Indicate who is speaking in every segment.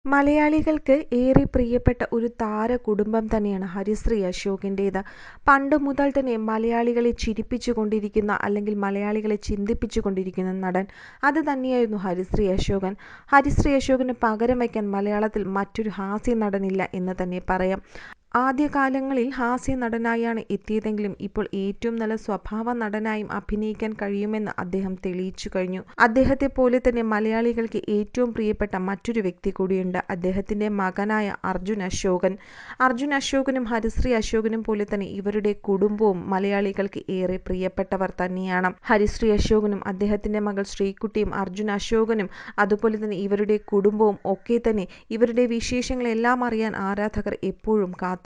Speaker 1: മലയാളികൾക്ക് ഏറെ പ്രിയപ്പെട്ട ഒരു താരകുടുംബം തന്നെയാണ് ഹരിശ്രീ അശോകിൻ്റേത്. പണ്ടുമുതൽ തന്നെ മലയാളികളെ ചിരിപ്പിച്ചുകൊണ്ടിരിക്കുന്ന അല്ലെങ്കിൽ മലയാളികളെ ചിന്തിപ്പിച്ചുകൊണ്ടിരിക്കുന്ന നടൻ അത് തന്നെയായിരുന്നു ഹരിശ്രീ അശോകൻ. ഹരിശ്രീ അശോകന് പകരം വയ്ക്കാൻ മലയാളത്തിൽ മറ്റൊരു ഹാസ്യ നടനില്ല എന്ന് തന്നെ പറയാം. ആദ്യകാലങ്ങളിൽ ഹാസ്യ നടനായാണ് എത്തിയതെങ്കിലും ഇപ്പോൾ ഏറ്റവും നല്ല സ്വഭാവ നടനായും അഭിനയിക്കാൻ കഴിയുമെന്ന് അദ്ദേഹം തെളിയിച്ചു കഴിഞ്ഞു. അദ്ദേഹത്തെ പോലെ തന്നെ മലയാളികൾക്ക് ഏറ്റവും പ്രിയപ്പെട്ട മറ്റൊരു വ്യക്തി കൂടിയുണ്ട്. അദ്ദേഹത്തിൻ്റെ മകനായ അർജുൻ അശോകൻ. അർജുൻ അശോകനും ഹരിശ്രീ അശോകനും പോലെ തന്നെ ഇവരുടെ കുടുംബവും മലയാളികൾക്ക് ഏറെ പ്രിയപ്പെട്ടവർ തന്നെയാണ്. ഹരിശ്രീ അശോകനും അദ്ദേഹത്തിൻ്റെ മകൾ ശ്രീകുട്ടിയും അർജുൻ അശോകനും അതുപോലെ തന്നെ ഇവരുടെ കുടുംബവും ഒക്കെ തന്നെ ഇവരുടെ വിശേഷങ്ങളെല്ലാം അറിയാൻ ആരാധകർ എപ്പോഴും കാത്തിരിപ്പുണ്ട്.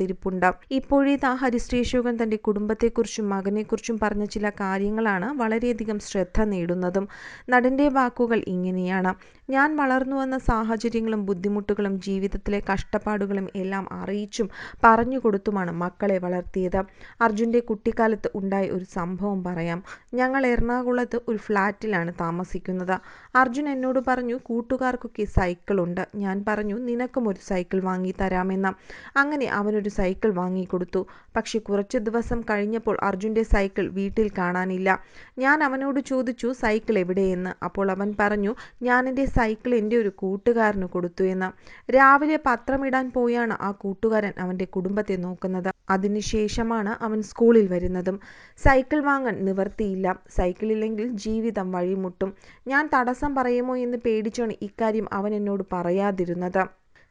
Speaker 1: ഇപ്പോഴത്തെ ഹരിശ്രീ അശോകൻ തൻ്റെ കുടുംബത്തെക്കുറിച്ചും മകനെക്കുറിച്ചും പറഞ്ഞ ചില കാര്യങ്ങളാണ് വളരെയധികം ശ്രദ്ധ നേടുന്നതും. നടൻ്റെ വാക്കുകൾ ഇങ്ങനെയാണ്: ഞാൻ വളർന്നു വന്ന സാഹചര്യങ്ങളും ബുദ്ധിമുട്ടുകളും ജീവിതത്തിലെ കഷ്ടപ്പാടുകളും എല്ലാം അറിയിച്ചും പറഞ്ഞു കൊടുത്തുമാണ് മക്കളെ വളർത്തിയത്. അർജുൻ്റെ കുട്ടിക്കാലത്ത് ഉണ്ടായ ഒരു സംഭവം പറയാം. ഞങ്ങൾ എറണാകുളത്ത് ഒരു ഫ്ലാറ്റിലാണ് താമസിക്കുന്നത്. അർജുൻ എന്നോട് പറഞ്ഞു, കൂട്ടുകാർക്കൊക്കെ സൈക്കിളുണ്ട്. ഞാൻ പറഞ്ഞു, നിനക്കും ഒരു സൈക്കിൾ വാങ്ങി തരാമെന്ന്. അങ്ങനെ അവനൊരു സൈക്കിൾ വാങ്ങിക്കൊടുത്തു. പക്ഷെ കുറച്ച് ദിവസം കഴിഞ്ഞപ്പോൾ അർജുൻ്റെ സൈക്കിൾ വീട്ടിൽ കാണാനില്ല. ഞാൻ അവനോട് ചോദിച്ചു, സൈക്കിൾ എവിടെയെന്ന്. അപ്പോൾ അവൻ പറഞ്ഞു, ഞാൻ എൻ്റെ സൈക്കിൾ എൻ്റെ ഒരു കൂട്ടുകാരന് കൊടുത്തു എന്ന്. രാവിലെ പത്രമിടാൻ പോയാണ് ആ കൂട്ടുകാരൻ അവൻ്റെ കുടുംബത്തെ നോക്കുന്നത്. അതിനുശേഷമാണ് അവൻ സ്കൂളിൽ വരുന്നതും. സൈക്കിൾ വാങ്ങാൻ നിവർത്തിയില്ല. സൈക്കിളില്ലെങ്കിൽ ജീവിതം വഴിമുട്ടും. ഞാൻ തടസ്സം പറയുമോ എന്ന് പേടിച്ചാണ് ഇക്കാര്യം അവൻ എന്നോട് പറയാതിരുന്നത്.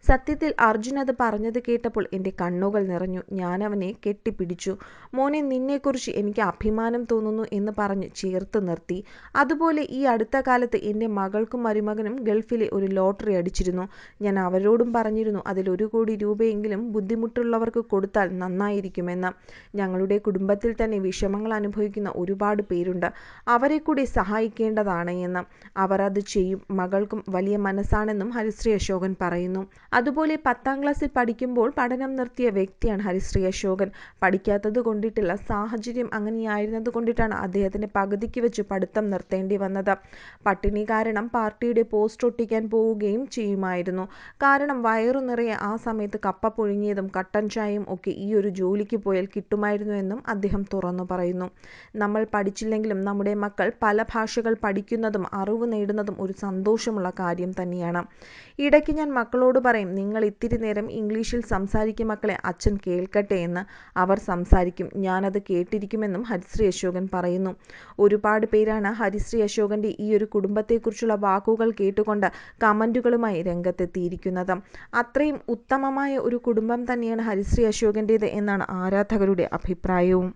Speaker 1: സത്യത്തിൽ അർജുൻ അത് പറഞ്ഞത് കേട്ടപ്പോൾ എൻ്റെ കണ്ണുകൾ നിറഞ്ഞു. ഞാൻ അവനെ കെട്ടിപ്പിടിച്ചു. മോനെ, നിന്നെക്കുറിച്ച് എനിക്ക് അഭിമാനം തോന്നുന്നു എന്ന് പറഞ്ഞ് ചേർത്ത് നിർത്തി. അതുപോലെ ഈ അടുത്ത കാലത്ത് എൻ്റെ മകൾക്കും മരുമകനും ഗൾഫിലെ ഒരു ലോട്ടറി അടിച്ചിരുന്നു. ഞാൻ അവരോടും പറഞ്ഞിരുന്നു അതിൽ 1 കോടി രൂപയെങ്കിലും ബുദ്ധിമുട്ടുള്ളവർക്ക് കൊടുത്താൽ നന്നായിരിക്കുമെന്ന്. ഞങ്ങളുടെ കുടുംബത്തിൽ തന്നെ വിഷമങ്ങൾ അനുഭവിക്കുന്ന ഒരുപാട് പേരുണ്ട്. അവരെ കൂടി സഹായിക്കേണ്ടതാണ് എന്ന്. അവർ അത് ചെയ്യും. മകൾക്കും വലിയ മനസ്സാണെന്നും ഹരിശ്രീ അശോകൻ പറയുന്നു. അതുപോലെ 10ാം ക്ലാസ്സിൽ പഠിക്കുമ്പോൾ പഠനം നിർത്തിയ വ്യക്തിയാണ് ഹരിശ്രീ അശോകൻ. പഠിക്കാത്തത് കൊണ്ടിട്ടില്ല, സാഹചര്യം അങ്ങനെയായിരുന്നത് കൊണ്ടിട്ടാണ് അദ്ദേഹത്തിന് പകുതിക്ക് വെച്ച് പഠിത്തം നിർത്തേണ്ടി വന്നത്. പട്ടിണി കാരണം പാർട്ടിയുടെ പോസ്റ്റർ ഒട്ടിക്കാൻ പോവുകയും ചെയ്യുമായിരുന്നു. കാരണം വയറു നിറയെ ആ സമയത്ത് കപ്പ പുഴുങ്ങിയതും കട്ടൻ ചായയും ഒക്കെ ഈ ഒരു ജോലിക്ക് പോയാൽ കിട്ടുമായിരുന്നു എന്നും അദ്ദേഹം തുറന്നു പറയുന്നു. നമ്മൾ പഠിച്ചില്ലെങ്കിലും നമ്മുടെ മക്കൾ പല ഭാഷകൾ പഠിക്കുന്നതും അറിവ് നേടുന്നതും ഒരു സന്തോഷമുള്ള കാര്യം തന്നെയാണ്. ഇടയ്ക്ക് ഞാൻ മക്കളോട് പറയും, നിങ്ങൾ ഇത്തിരി നേരം ഇംഗ്ലീഷിൽ സംസാരിക്കും മക്കളെ, അച്ഛൻ കേൾക്കട്ടെ എന്ന്. അവർ സംസാരിക്കും, ഞാനത് കേട്ടിരിക്കുമെന്നും ഹരിശ്രീ അശോകൻ പറയുന്നു. ഒരുപാട് പേരാണ് ഹരിശ്രീ അശോകൻ്റെ ഈ ഒരു കുടുംബത്തെക്കുറിച്ചുള്ള വാക്കുകൾ കേട്ടുകൊണ്ട് കമൻറ്റുകളുമായി രംഗത്തെത്തിയിരിക്കുന്നത്. അത്രയും ഉത്തമമായ ഒരു കുടുംബം തന്നെയാണ് ഹരിശ്രീ അശോകൻ്റേത് എന്നാണ് ആരാധകരുടെ അഭിപ്രായവും.